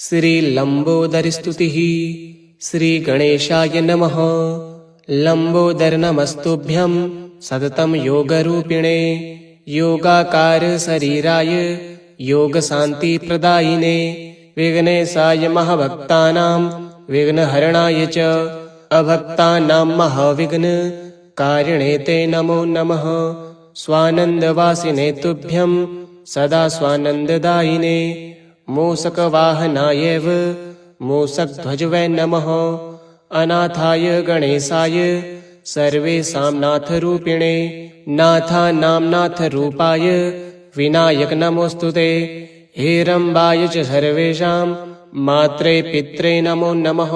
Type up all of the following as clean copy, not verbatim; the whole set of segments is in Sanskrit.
श्रीलम्बोदरस्तुतिः। श्रीगणेशाय नमः। लम्बोदर नमस्तुभ्यं सततं योगरूपिणे, योगाकार शरीराय योगशान्तिप्रदायिने, विघ्नेशाय महाभक्तानां विघ्नहरणाय च अभक्तानां महाविघ्नकारिणे ते नमो नमः। स्वानन्दवासिने तुभ्यं सदा स्वानन्ददायिने, मूषकवाहनायैव मूषकध्वजवे नमः। अनाथाय गणेशाय सर्वेषां नाथरूपिणे, नाथानां नाथरूपाय विनायक नमोऽस्तुते। हेरम्बाय च सर्वेषां मात्रे पित्रे नमो नमः।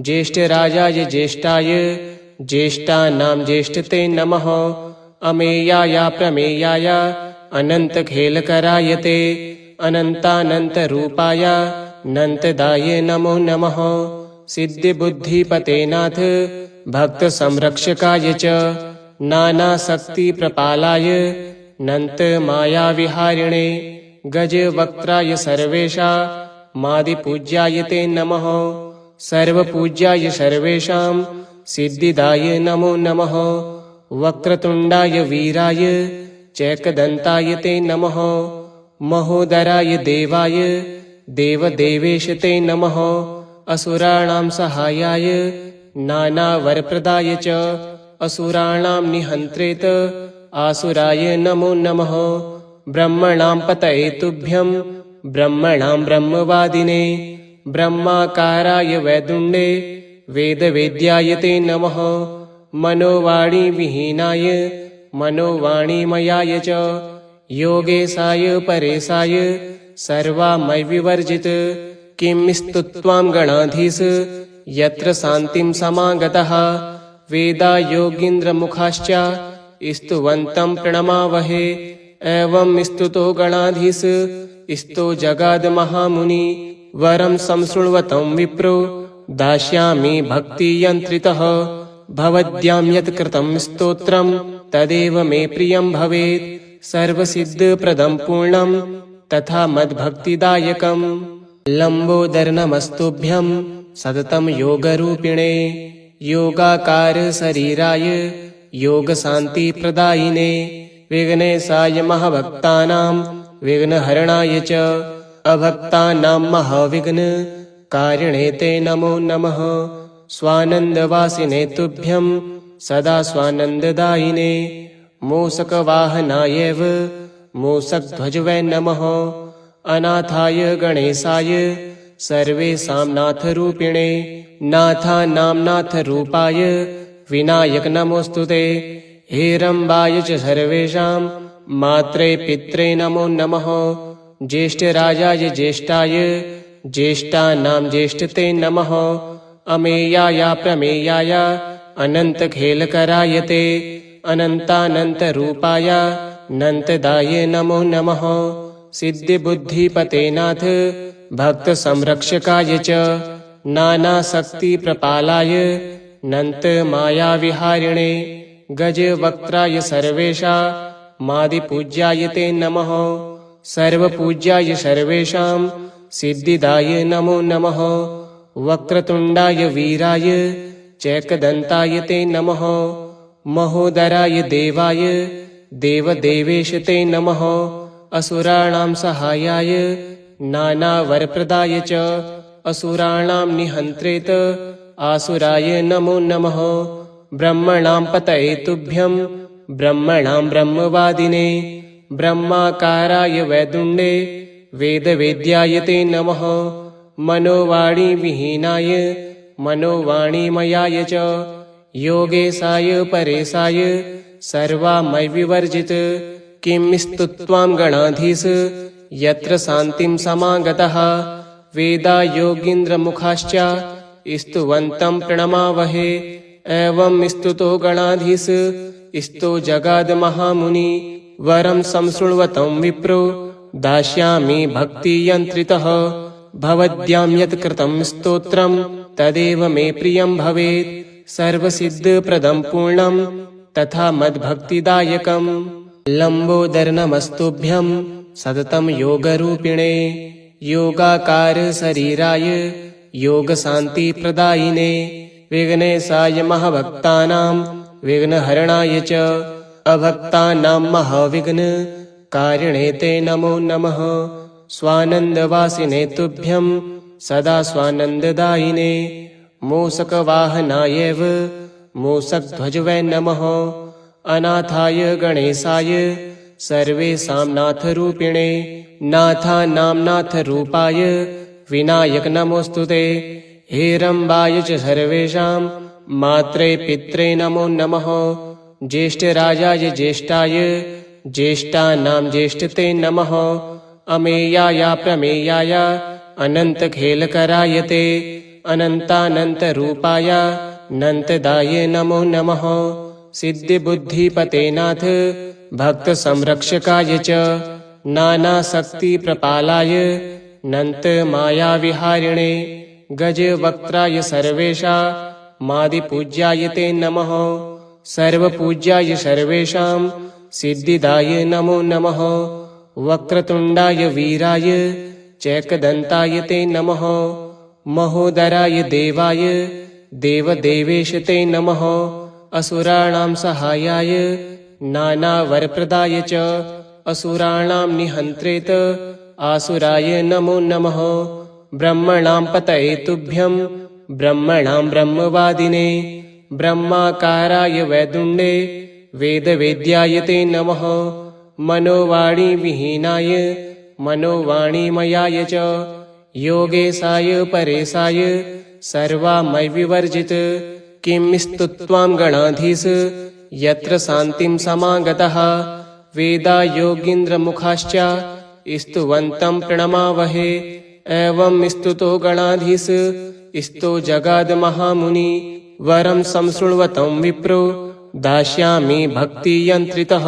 ज्येष्ठराजाय ज्येष्ठाय ज्येष्ठानां ज्येष्ठते नमः। अमेयाय प्रमेयाय अनन्तखेलकराय ते, अनन्तानन्तरूपाय नन्तदाय नमो नमः। सिद्धिबुद्धिपते नाथ भक्तसंरक्षकाय च, नानाशक्तिप्रपालाय नन्तमायाविहारिणे, गजवक्त्राय सर्वेषां मादिपूज्याय ते नमः। सर्वपूज्याय सर्वेषां सिद्धिदाय नमो नमः। वक्रतुण्डाय वीराय चैकदन्ताय ते नमः। महोदराय देवाय देवदेवेश ते नमः। असुराणां सहायाय नानावरप्रदाय च, असुराणां निहन्त्रेत आसुराय नमो नमः। ब्रह्मणां पतये तुभ्यं ब्रह्मणां ब्रह्मवादिने, ब्रह्माकाराय वैदुण्डे वेदवेद्याय ते नमः। मनोवाणीविहीनाय मनोवाणीमयाय च, योगेशाय परेशाय सर्वामयविवर्जित, किं स्तुत्वां गणाधीश यत्र शान्तिं समागतः। वेदा योगीन्द्रमुखाश्च स्तुवन्तं प्रणमावहे, एवं स्तुतो गणाधीश स्तो जगादमहामुनि। वरं संशृण्वतं विप्रो दास्यामि भक्तियन्त्रितः, भवद्भ्यां यत् कृतं स्तोत्रं तदेव मे प्रियं भवेत्। सर्वसिद्धप्रदं पूर्णं तथा मद्भक्तिदायकम्। लम्बोदर नमस्तुभ्यं सततं योगरूपिणे, योगाकार शरीराय योगशान्तिप्रदायिने, विघ्नेशाय महाभक्तानां विघ्नहरणाय च अभक्तानां महाविघ्नकारिणे ते नमो नमः। स्वानन्दवासिने तुभ्यं सदा स्वानन्ददायिने, मूषकवाहनायैव मूषकध्वजवे नमः। अनाथाय गणेशाय सर्वेषां नाथरूपिणे, नाथानां नाथरूपाय विनायक नमोऽस्तुते। हेरम्बाय च सर्वेषां मात्रे पित्रे नमो नमः। ज्येष्ठराजाय ज्येष्ठाय ज्येष्ठानां ज्येष्ठते नमः। अमेयाय प्रमेयाय अनन्तखेलकराय ते, अनन्तानन्तरूपाय नन्तदाय नमो नमः। सिद्धिबुद्धिपते नाथ भक्तसंरक्षकाय च, नानाशक्तिप्रपालाय नन्तमायाविहारिणे, गजवक्त्राय सर्वेषां मादिपूज्याय ते नमः। सर्वपूज्याय सर्वेषां सिद्धिदाय नमो नमः। वक्रतुण्डाय वीराय चैकदन्ताय ते नमः। महोदराय देवाय देवदेवेश ते नमः। असुराणां सहायाय नानावरप्रदाय च, असुराणां निहन्त्रेत आसुराय नमो नमः। ब्रह्मणां पतये तुभ्यं ब्रह्मणां ब्रह्मवादिने, ब्रह्माकाराय वैदुण्डे वेदवेद्याय ते नमः। मनोवाणीविहीनाय मनोवाणीमयाय च, योगेशाय परेशाय सर्वामयविवर्जित, किं स्तुत्वां गणाधीश यत्र शान्तिं समागतः। वेदा योगीन्द्रमुखाश्च स्तुवन्तं प्रणमावहे, एवं स्तुतो गणाधीश स्तो जगादमहामुनि। वरं संशृण्वतं विप्रो दास्यामि भक्तियन्त्रितः, भवद्भ्यां यत् कृतं स्तोत्रं तदेव मे प्रियं भवेत्। सर्वसिद्धप्रदं पूर्णं तथा मद्भक्तिदायकम्। लम्बोदर नमस्तुभ्यं सततं योगरूपिणे, योगाकार शरीराय योगशान्तिप्रदायिने विघ्नेशाय महाभक्तानां विघ्नहरणाय च अभक्तानां महाविघ्नकारिणे ते नमो नमः। स्वानन्दवासिने तुभ्यं सदा स्वानन्ददायिने मूषकवाहनायैव मूषकध्वजवै नमः। अनाथाय गणेशाय सर्वेषां नाथरूपिणे नाथानां नाथरूपाय विनायक नमोऽस्तुते। हेरम्बाय च सर्वेषां मात्रे पित्रे नमो नमः। ज्येष्ठराजाय ज्येष्ठाय ज्येष्ठानां ज्येष्ठते नमः। अमेयाय प्रमेयाय अनन्तखेलकराय ते अनन्तानन्तरूपाय नन्तदाय नमो नमः। सिद्धिबुद्धिपते नाथ भक्तसंरक्षकाय च नानाशक्तिप्रपालाय नन्तमायाविहारिणे गजवक्त्राय सर्वेषां मादिपूज्याय ते नमः। सर्वपूज्याय सर्वेषां सिद्धिदाय नमो नमः। वक्रतुण्डाय वीराय चैकदन्ताय ते नमः। महोदराय देवाय देवदेवेश ते नमः। असुराणां सहायाय नानावरप्रदाय च असुराणां निहन्त्रेत आसुराय नमो नमः। ब्रह्मणां पतये तुभ्यं ब्रह्मणां ब्रह्मवादिने ब्रह्माकाराय वैदुण्डे वेदवेद्याय ते नमः। मनोवाणीविहीनाय मनोवाणीमयाय च योगेशाय परेशाय सर्वामयविवर्जित किं स्तुत्वां गणाधीश यत्र शान्तिं समागतः। वेदायोगीन्द्रमुखाश्च स्तुवन्तं प्रणमावहे। एवं स्तुतो गणाधीश स्तो जगादमहामुनि वरं संशृण्वतं विप्रो दास्यामि भक्तियन्त्रितः।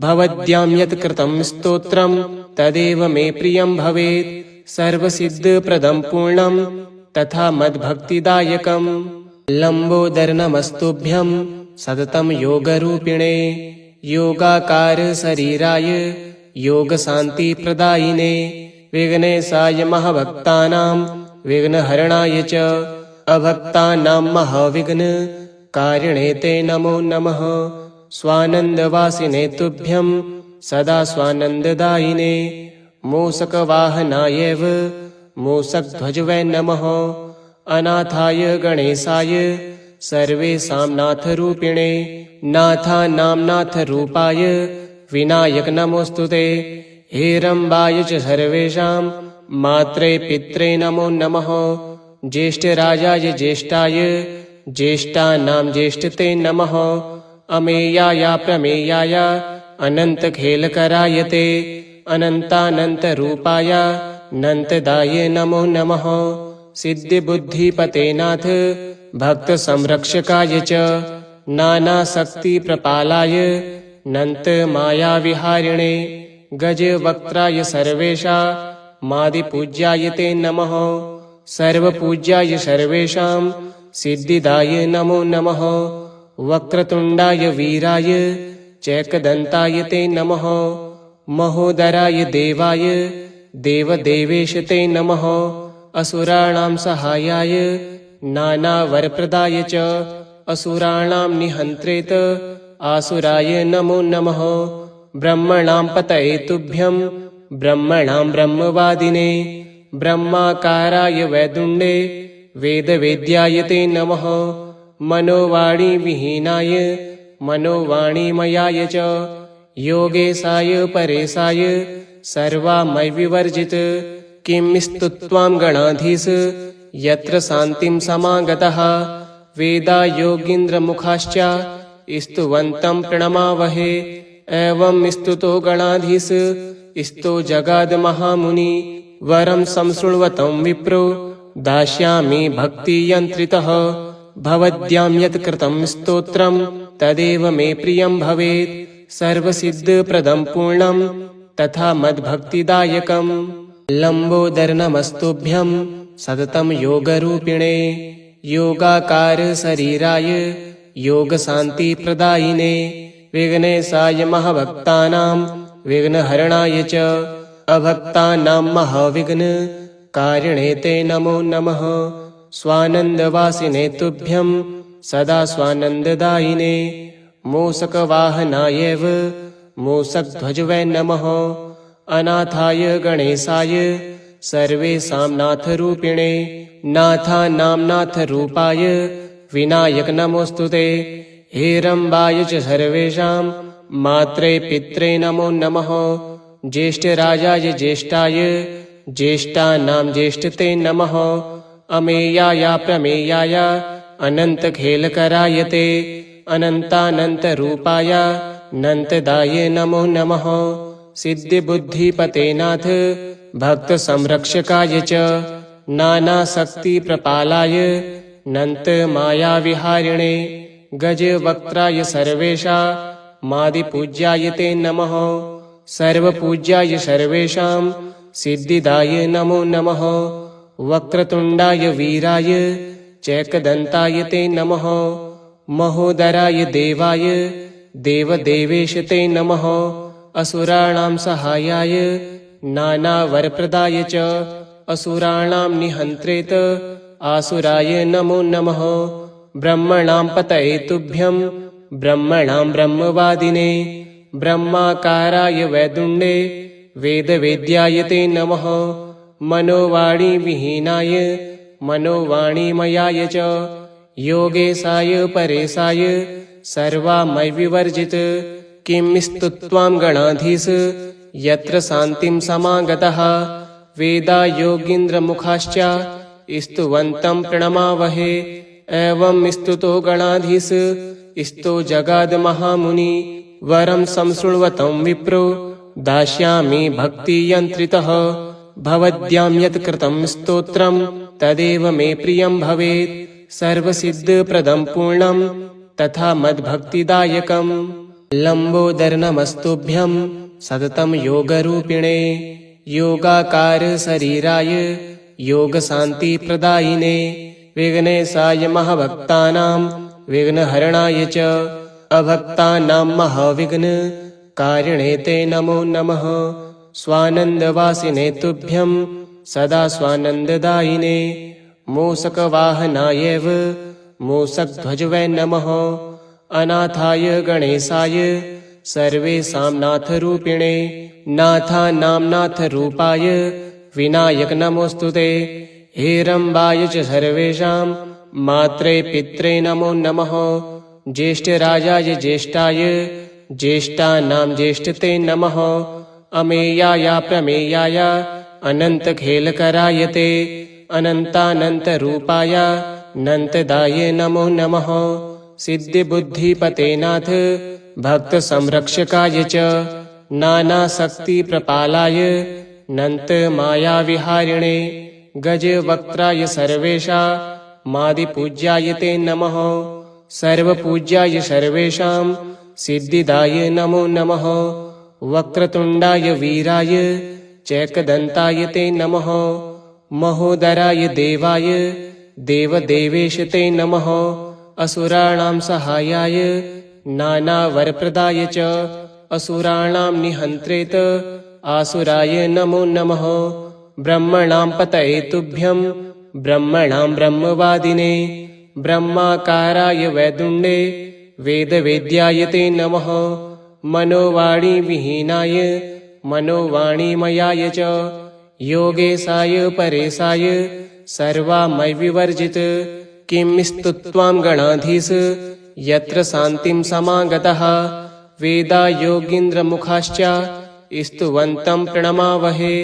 भवद्यां यत् कृतं स्तोत्रं तदेव मे प्रियं भवेत्। सर्वसिद्धप्रदं पूर्णं तथा मद्भक्तिदायकम्। लम्बोदरनमस्तुभ्यं सततं योगरूपिणे योगाकार शरीराय योगशान्तिप्रदायिने विघ्नेशाय महाभक्तानां विघ्नहरणाय च अभक्तानां महाविघ्नकारिणे ते नमो नमः। स्वानन्दवासिने तुभ्यं सदा स्वानन्ददायिने मूषकवाहनायैव मूषकध्वजवै नमः। अनाथाय गणेशाय सर्वेषां नाथरूपिणे नाथानां नाथरूपाय विनायक नमोऽस्तुते। हेरम्बाय च सर्वेषां मात्रे पित्रे नमो नमः। ज्येष्ठराजाय ज्येष्ठाय ज्येष्ठानां ज्येष्ठते नमः। अमेयाय प्रमेयाय अनन्तखेलकराय ते अनन्तानन्तरूपाय नन्तदाय नमो नमः। सिद्धिबुद्धिपते नाथ भक्तसंरक्षकाय च नानाशक्तिप्रपालाय नन्तमायाविहारिणे गजवक्त्राय सर्वेषां मादिपूज्याय ते नमः। सर्वपूज्याय सर्वेषां सिद्धिदाय नमो नमः। वक्रतुण्डाय वीराय चैकदन्ताय ते नमः। महोदराय देवाय देवदेवेश ते नमः। असुराणां सहायाय नानावरप्रदाय च असुराणां निहन्त्रेत आसुराय नमो नमः। ब्रह्मणां पतये तुभ्यं ब्रह्मणां ब्रह्मवादिने ब्रह्माकाराय वैदुण्डे वेदवेद्याय ते नमः। मनोवाणीविहीनाय मनोवाणीमयाय च योगेशाय परेशाय सर्वामयविवर्जित किं स्तुत्वां गणाधीश यत्र शान्तिं समागतः। वेदायोगीन्द्रमुखाश्च स्तुवन्तं प्रणमावहे। एवं स्तुतो गणाधीश स्तो जगादमहामुनि वरं संशृण्वतं विप्रो दास्यामि भक्तियन्त्रितः। भवद्यां यत् कृतं स्तोत्रं तदेव मे प्रियं भवेत्। सर्वसिद्धप्रदं पूर्णं तथा मद्भक्तिदायकम्। लम्बोदरनमस्तुभ्यं सततं योगरूपिणे योगाकार शरीराय योगशान्तिप्रदायिने विघ्नेशाय महाभक्तानां विघ्नहरणाय च अभक्तानां महाविघ्नकारिणे ते नमो नमः। स्वानन्दवासिने तुभ्यं सदा स्वानन्ददायिने। मूषकवाहनायैव मूषकध्वजवे नमः। अनाथाय गणेशाय सर्वेषां नाथरूपिणे। नाथानां नाथरूपाय विनायक नमोऽस्तुते। हेरम्बाय च सर्वेषां मात्रे पित्रे नमो नमः। ज्येष्ठराजाय ज्येष्ठाय ज्येष्ठानां ज्येष्ठते नमः। अमेयाय प्रमेयाय अनन्तखेलकराय ते अनन्तानन्तरूपाय नन्तदाय नमो नमः। सिद्धिबुद्धिपते नाथ भक्तसंरक्षकाय च नानाशक्तिप्रपालाय नन्तमायाविहारिणे। गजवक्त्राय सर्वेषां मादिपूज्याय ते नमः। सर्वपूज्याय सर्वेषां सिद्धिदाय नमो नमः। वक्रतुण्डाय वीराय चैकदन्ताय ते नमः। महोदराय देवाय देवदेवेश ते नमः। असुराणां सहायाय नानावरप्रदाय च असुराणां निहन्त्रेत आसुराय नमो नमः। ब्रह्मणां पतये तुभ्यं ब्रह्मणां ब्रह्मवादिने। ब्रह्माकाराय वैदुण्डे वेदवेद्याय ते नमः। मनोवाणीविहीनाय मनोवाणीमयाय च योगेशाय परेशाय सर्वामयविवर्जित। किं स्तुत्वां गणाधीश यत्र शान्तिं समागतः। वेदा योगीन्द्रमुखाश्च स्तुवन्तं प्रणमावहे। एवं स्तुतो गणाधीश स्तो जगादमहामुनि। वरं संशृण्वतं विप्रो दास्यामि भक्तियन्त्रितः। भवद्भ्यां यत् कृतं स्तोत्रं तदेव मे प्रियं भवेत्। सर्वसिद्धप्रदं पूर्णं तथा मद्भक्तिदायकम्। लम्बोदरनमस्तुभ्यं सततं योगरूपिणे। योगाकार शरीराय योगशान्तिप्रदायिने। विघ्नेशाय महाभक्तानां विघ्नहरणाय च अभक्तानां महाविघ्नकारिणे ते नमो नमः। स्वानन्दवासिने तुभ्यं सदा स्वानन्ददायिने। मूषकवाहनायैव मूषकध्वजवे नमः। अनाथाय गणेशाय सर्वेषां नाथरूपिणे। नाथानां नाथरूपाय विनायक नमोऽस्तुते। हेरम्बाय च सर्वेषां मात्रे पित्रे नमो नमः। ज्येष्ठराजाय ज्येष्ठाय ज्येष्ठानां ज्येष्ठते नमः। अमेयाय प्रमेयाय अनन्तखेलकराय ते अनन्तानन्तरूपाय नन्तदाय नमो नमः। सिद्धिबुद्धिपते नाथ भक्तसंरक्षकाय च नानाशक्तिप्रपालाय नन्तमायाविहारिणे। गजवक्त्राय सर्वेषां मादिपूज्याय ते नमः। सर्वपूज्याय सर्वेषां सिद्धिदाय नमो नमः। वक्रतुण्डाय वीराय चैकदन्ताय ते नमः। महोदराय देवाय देवदेवेश ते नमः। असुराणां सहायाय नानावरप्रदाय च असुराणां निहन्त्रेत आसुराय नमो नमः। ब्रह्मणां पतये तुभ्यं ब्रह्मणां ब्रह्मवादिने। ब्रह्माकाराय वैदुण्डे वेदवेद्याय ते नमः। मनोवाणीविहीनाय मनोवाणीमयाय च योगेशाय परेशाय सर्वामयविवर्जित। किं स्तुत्वां गणाधीश यत्र शान्तिं समागतः। वेदा योगीन्द्रमुखाश्च स्तुवन्तं प्रणमावहे।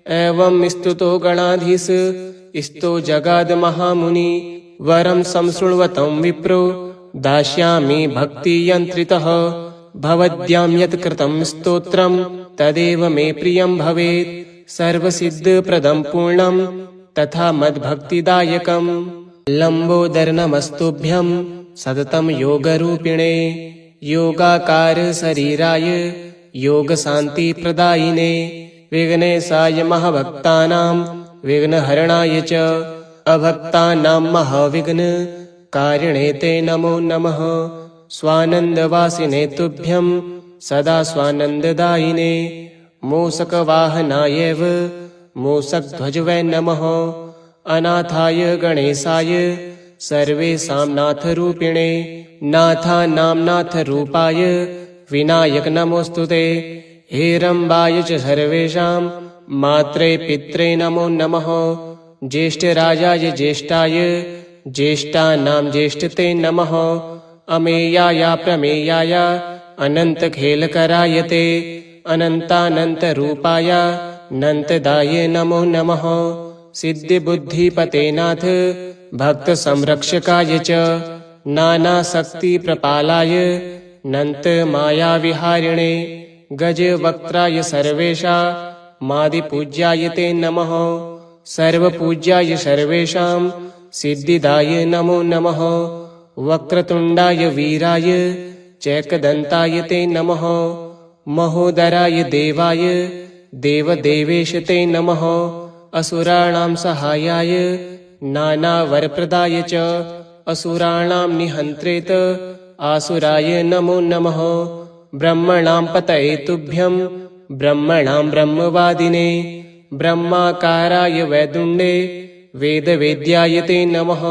एवं स्तुतो गणाधीश स्तो जगादमहामुनि। वरं संशृण्वतं विप्रो दास्यामि भक्तियन्त्रितः। भवद्भ्यां यत् कृतं स्तोत्रं तदेव मे प्रियं भवेत्। सर्वसिद्धप्रदं पूर्णं तथा मद्भक्तिदायकम्। लम्बोदरनमस्तुभ्यं सततं योगरूपिणे। योगाकार शरीराय योगशान्तिप्रदायिने। विघ्नेशाय महाभक्तानां विघ्नहरणाय च अभक्तानां महाविघ्नकारिणे ते नमो नमः। स्वानन्दवासिने तुभ्यं सदा स्वानन्ददायिने। मूषकवाहनाय मूषकध्वज वै नमः। अनाथाय गणेशाय सर्वेषां नाथरूपिणे नाथानां नाथरूपाय विनायक नमोऽस्तुते। हेरम्बाय च सर्वेषां मात्रे पित्रे नमो नमः। ज्येष्ठराजाय ज्येष्ठाय ज्येष्ठानां ज्येष्ठते नमः। अमेयाय प्रमेयाय अनन्तखेलकराय ते अनन्तानन्तरूपाय नन्तदाय नमो नमः। सिद्धिबुद्धिपते नाथ भक्तसंरक्षकाय च नानाशक्तिप्रपालाय नन्तमायाविहारिणे गजवक्त्राय सर्वेषां मादिपूज्याय ते नमः। सर्वपूज्याय सर्वेषां सिद्धिदाय नमो नमः। वक्रतुण्डाय वीराय चैकदन्ताय ते नमः। महोदराय देवाय देवदेवेश ते नमः। असुराणां सहायाय नानावरप्रदाय च असुराणां निहन्त्रेत आसुराय नमो नमः। ब्रह्मणां पतये तुभ्यं ब्रह्मणां ब्रह्मवादिने ब्रह्माकाराय वैदुण्डे वेदवेद्याय ते नमः।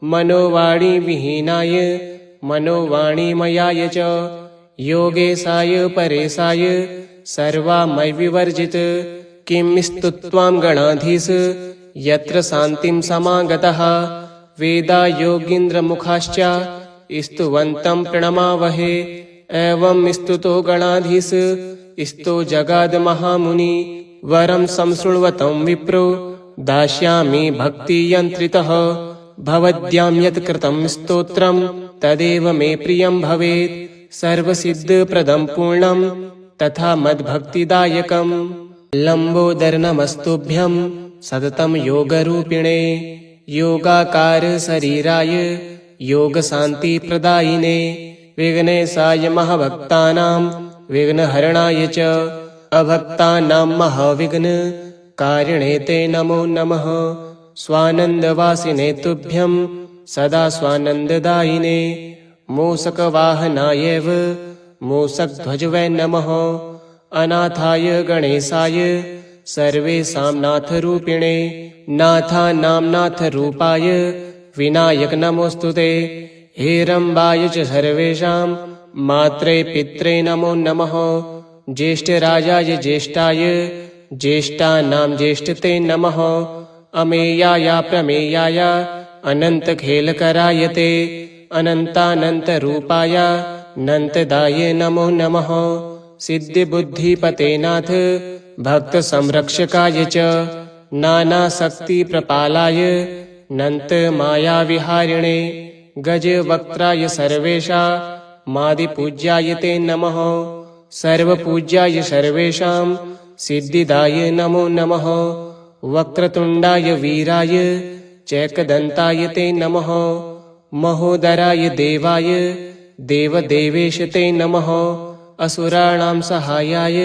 मनोवाणीविहीनाय मनोवाणीमयाय च योगेशाय परेशाय सर्वामयविवर्जित किं स्तुत्वां गणाधीश यत्र शान्तिं समागतः। वेदा योगीन्द्रमुखाश्च स्तुवन्तं प्रणमावहे। एवं स्तुतो गणाधीश स्तो जगाद्महामुनि। वरं संशृण्वतं विप्रो दास्यामि भक्तियन्त्रितः। भवद्भ्यां यत् कृतं स्तोत्रं तदेव मे प्रियं भवेत्। सर्वसिद्धप्रदं पूर्णं तथा मद्भक्तिदायकम्। लम्बोदरनमस्तुभ्यं सततं योगरूपिणे योगाकार शरीराय योगशान्तिप्रदायिने विघ्नेशाय महाभक्तानां विघ्नहरणाय च अभक्तानां महाविघ्नकारिणे ते नमो नमः। स्वानन्दवासिने तुभ्यं सदा स्वानन्ददायिने मूषकवाहनाय मूषकध्वज वै नमः। अनाथाय गणेशाय सर्वेषां नाथरूपिणे नाथानां नाथरूपाय विनायक नमोऽस्तुते। हेरम्बाय च सर्वेषां मात्रे पित्रे नमो नमः। ज्येष्ठराजाय ज्येष्ठाय ज्येष्ठानां ज्येष्ठते नमः। अमेयाय प्रमेयाय अनन्तखेलकराय ते अनन्तानन्तरूपाय नन्तदाय नमो नमः। सिद्धिबुद्धिपते नाथ भक्तसंरक्षकाय च नानाशक्तिप्रपालाय नन्तमायाविहारिणे गजवक्त्राय सर्वेषां मादिपूज्याय ते नमः। सर्वपूज्याय सर्वेषां सिद्धिदाय नमो नमः। वक्रतुण्डाय वीराय चैकदन्ताय ते नमः। महोदराय देवाय देवदेवेश ते नमः। असुराणां सहायाय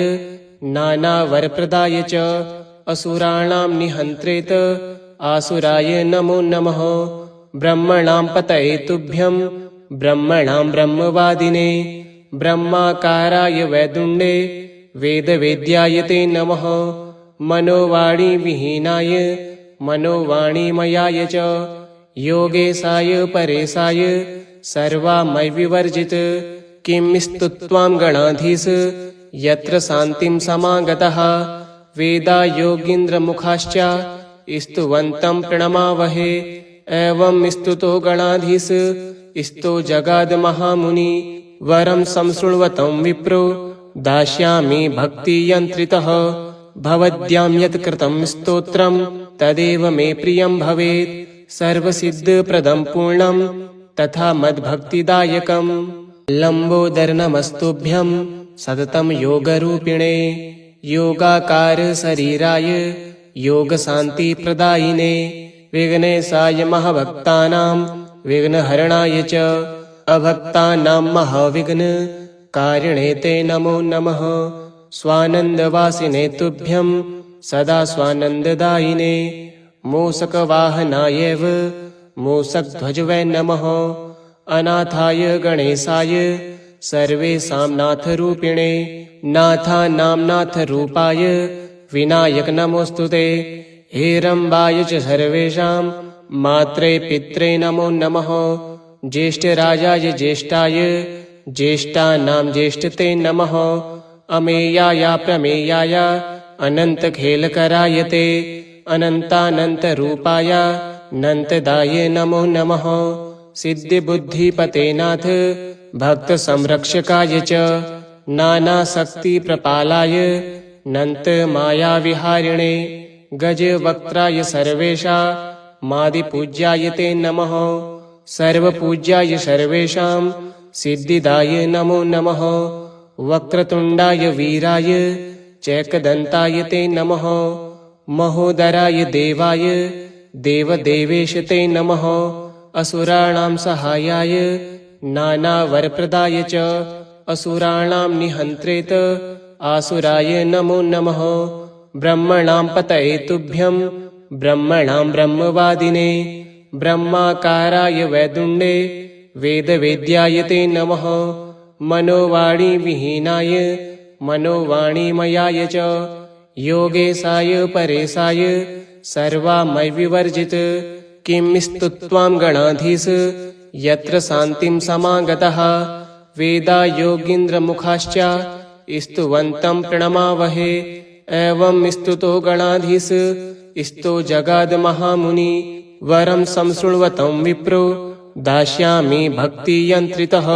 नानावरप्रदाय च असुराणां निहन्त्रेत आसुराय नमो नमः। ब्रह्मणां पतये तुभ्यं ब्रह्मणां ब्रह्मवादिने ब्रह्माकाराय वैदुण्डे वेदवेद्याय ते नमः। मनोवाणीविहीनाय मनोवाणीमयाय च योगेशाय परेशाय सर्वामयविवर्जित किं स्तुत्वां गणाधीश यत्र शान्तिं समागतः। वेदा योगीन्द्रमुखाश्च स्तुवन्तं प्रणमावहे। एवं स्तुतो गणाधीश स्तो जगाद्महामुनि। वरं संशृण्वतं विप्रो दास्यामि भक्तियन्त्रितः। भवद्भ्यां यत् कृतं स्तोत्रं तदेव मे प्रियं भवेत्। सर्वसिद्धप्रदं पूर्णं तथा मद्भक्तिदायकम्। लम्बोदरनमस्तुभ्यं सततं योगरूपिणे योगाकार शरीराय योगशान्तिप्रदायिने विघ्नेशाय महाभक्तानां विघ्नहरणाय च अभक्तानां महाविघ्नकारिणे ते नमो नमः। स्वानन्दवासिने तुभ्यं सदा स्वानन्ददायिने मूषकवाहनाय मूषकध्वज वै नमः। अनाथाय गणेशाय सर्वेषां नाथरूपिणे नाथानां नाथरूपाय विनायक नमोऽस्तुते। हेरम्बाय च सर्वेषां मात्रे पित्रे नमो नमः। ज्येष्ठराजाय ज्येष्ठाय ज्येष्ठानां ज्येष्ठते नमः। अमेयाय प्रमेयाय अनन्तखेलकराय ते अनन्तानन्तरूपाय नन्तदाय नमो नमः। सिद्धिबुद्धिपते नाथ भक्तसंरक्षकाय च नानाशक्तिप्रपालाय नन्तमायाविहारिणे गजवक्त्राय सर्वेषां मादिपूज्याय ते नमः। सर्वपूज्याय सर्वेषां सिद्धिदाय नमो नमः। वक्रतुण्डाय वीराय चैकदन्ताय ते नमः। महोदराय देवाय देवदेवेश ते नमः। असुराणां सहायाय नानावरप्रदाय च असुराणां निहन्त्रेत आसुराय नमो नमः। ब्रह्मणां पतये तुभ्यं ब्रह्मणां ब्रह्मवादिने ब्रह्माकाराय वैदुण्डे वेदवेद्याय ते नमः। मनोवाणीविहीनाय मनोवाणीमयाय च योगेशाय परेशाय सर्वामयविवर्जित किं स्तुत्वां गणाधीश यत्र शान्तिं समागतः। वेदा योगीन्द्रमुखाश्च स्तुवन्तं प्रणमावहे। एवं स्तुतो गणाधीश स्तो जगादमहामुनि वरं संशृण्वतं विप्रो दास्यामि भक्तियन्त्रितः।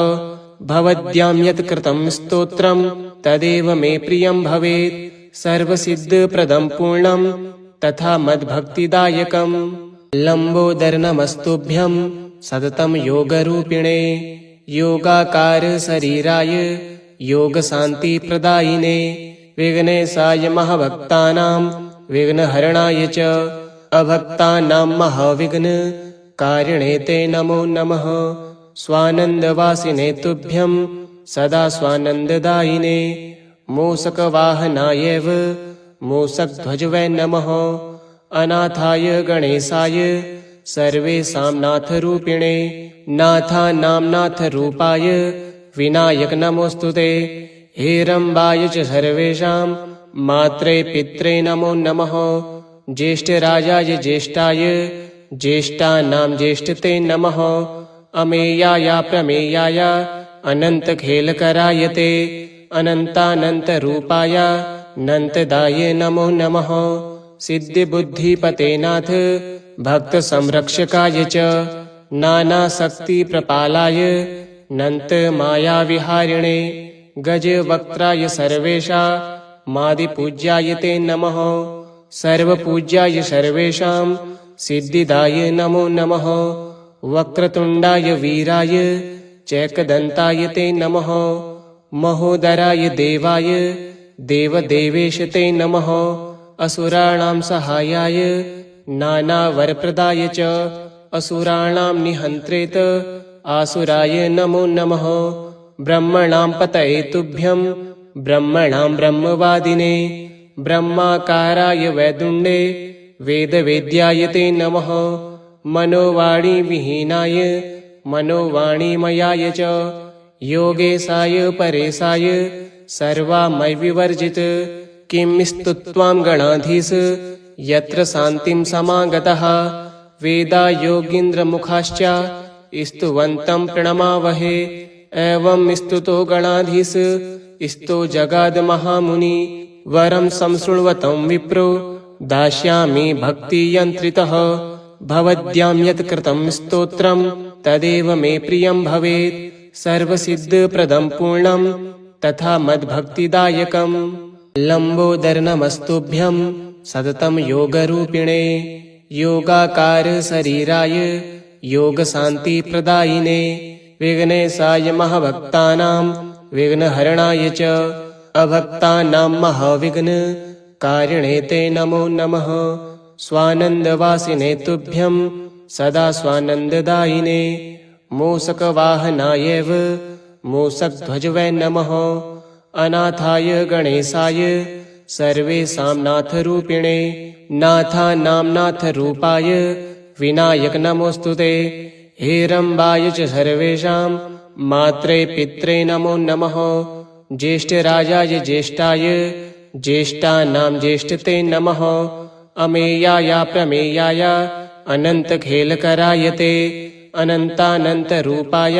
भवद्भ्यां यत् कृतं स्तोत्रं तदेव मे प्रियं भवेत्। सर्वसिद्धप्रदं पूर्णं तथा मद्भक्तिदायकं। लम्बोदरनमस्तुभ्यं सततं योगरूपिणे योगाकार शरीराय योगशान्तिप्रदायिने विघ्नेशाय महाभक्तानां विघ्नहरणाय च अभक्तानां महाविघ्न कारिणे ते नमो नमः। स्वानन्दवासिने तुभ्यं सदा स्वानन्ददायिने मूषकवाहनायैव मूषकध्वजवै नमः। अनाथाय गणेशाय सर्वेषां नाथरूपिणे नाथानां नाथरूपाय विनायक नमोऽस्तुते। हेरम्बाय च सर्वेषां मात्रे पित्रे नमो नमः। ज्येष्ठराजाय ज्येष्ठाय ज्येष्ठानां ज्येष्ठते नमः। अमेयाय प्रमेयाय अनन्तखेलकराय ते अनन्तानन्तरूपाय नन्तदाय नमो नमः। सिद्धिबुद्धिपते नाथ भक्तसंरक्षकाय च नानाशक्तिप्रपालाय नन्तमायाविहारिणे गजवक्त्राय सर्वेषां मादिपूज्याय ते नमः। सर्वपूज्याय सर्वेषां सिद्धिदाय नमो नमः। वक्रतुण्डाय वीराय चैकदन्ताय ते नमः। महोदराय देवाय देवदेवेश ते नमः। असुराणां सहायाय नानावरप्रदाय च असुराणां निहन्त्रेत आसुराय नमो नमः। ब्रह्मणां पतये तुभ्यं ब्रह्मणां ब्रह्मवादिने ब्रह्माकाराय वैदुण्डे वेदवेद्याय ते नमः। मनोवाणीविहीनाय मनोवाणीमयाय च योगेशाय परेशाय सर्वामयविवर्जित किं स्तुत्वां गणाधीश यत्र शान्तिं समागतः। वेदा योगीन्द्रमुखाश्च स्तुवन्तं प्रणमावहे। एवं स्तुतो गणाधीश स्तो जगादमहामुनि वरं संशृण्वतं विप्रो दास्यामि भक्तियन्त्रितः। भवद्भ्यां यत् कृतं स्तोत्रं तदेव मे प्रियं भवेत्। सर्वसिद्धप्रदं पूर्णं तथा मद्भक्तिदायकं। लम्बोदरनमस्तुभ्यं सततं योगरूपिणे योगाकार शरीराय योगशान्तिप्रदायिने विघ्नेशाय महाभक्तानां विघ्नहरणाय च अभक्तानां महाविघ्न कारिणे ते नमो नमः। स्वानन्दवासिने तुभ्यं सदा स्वानन्ददायिने मूषकवाहनायैव मूषकध्वजवै नमः। अनाथाय गणेशाय सर्वेषां नाथरूपिणे नाथानां नाथरूपाय विनायक नमोऽस्तुते। हेरम्बाय च सर्वेषां मात्रे पित्रे नमो नमः। ज्येष्ठराजाय ज्येष्ठाय ज्येष्ठानां ज्येष्ठते नमः। अमेयाय प्रमेयाय अनन्तखेलकराय ते अनन्तानन्तरूपाय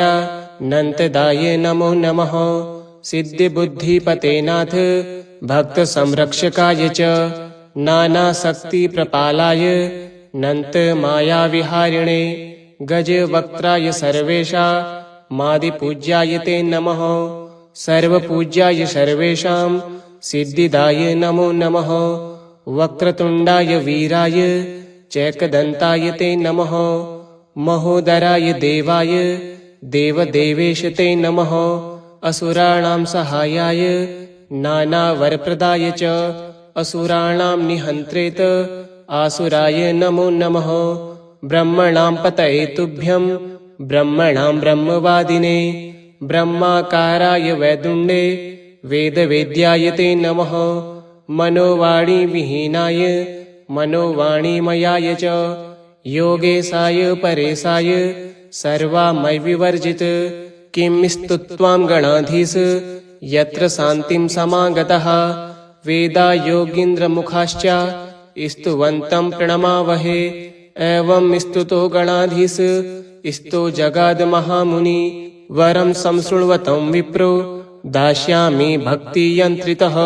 नन्तदाय नमो नमः। सिद्धिबुद्धिपते नाथ भक्तसंरक्षकाय च नानाशक्तिप्रपालाय नन्तमायाविहारिणे गजवक्त्राय सर्वेषां मादिपूज्याय ते नमः। सर्वपूज्याय सर्वेषां सिद्धिदाय नमो नमः। वक्रतुण्डाय वीराय चैकदन्ताय ते नमः। महोदराय देवाय देवदेवेश ते नमः। असुराणां सहायाय नानावरप्रदाय च असुराणां निहन्त्रेत आसुराय नमो नमः। ब्रह्मणां पतये तुभ्यं ब्रह्मणां ब्रह्मवादिने ब्रह्माकाराय वैदुण्डे वेदवेद्याय ते नमः। मनोवाणीविहीनाय मनोवाणीमयाय च योगेशाय परेशाय सर्वामयविवर्जित किं स्तुत्वां गणाधीश यत्र शान्तिं समागतः। वेदा योगीन्द्रमुखाश्च स्तुवन्तं प्रणमावहे। एवं स्तुतो गणाधीश स्तो जगादमहामुनि। वरं संशृण्वतं विप्रो दास्यामि भक्तियन्त्रितः।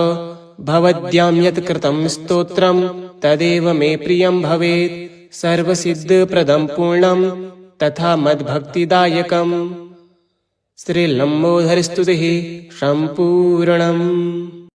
भवद्भ्यां यत् कृतं स्तोत्रं तदेव मे प्रियं भवेत्। सर्वसिद्धप्रदं पूर्णं तथा मद्भक्तिदायकम्। श्रीलम्बोदरस्तुतिः सम्पूर्णम्।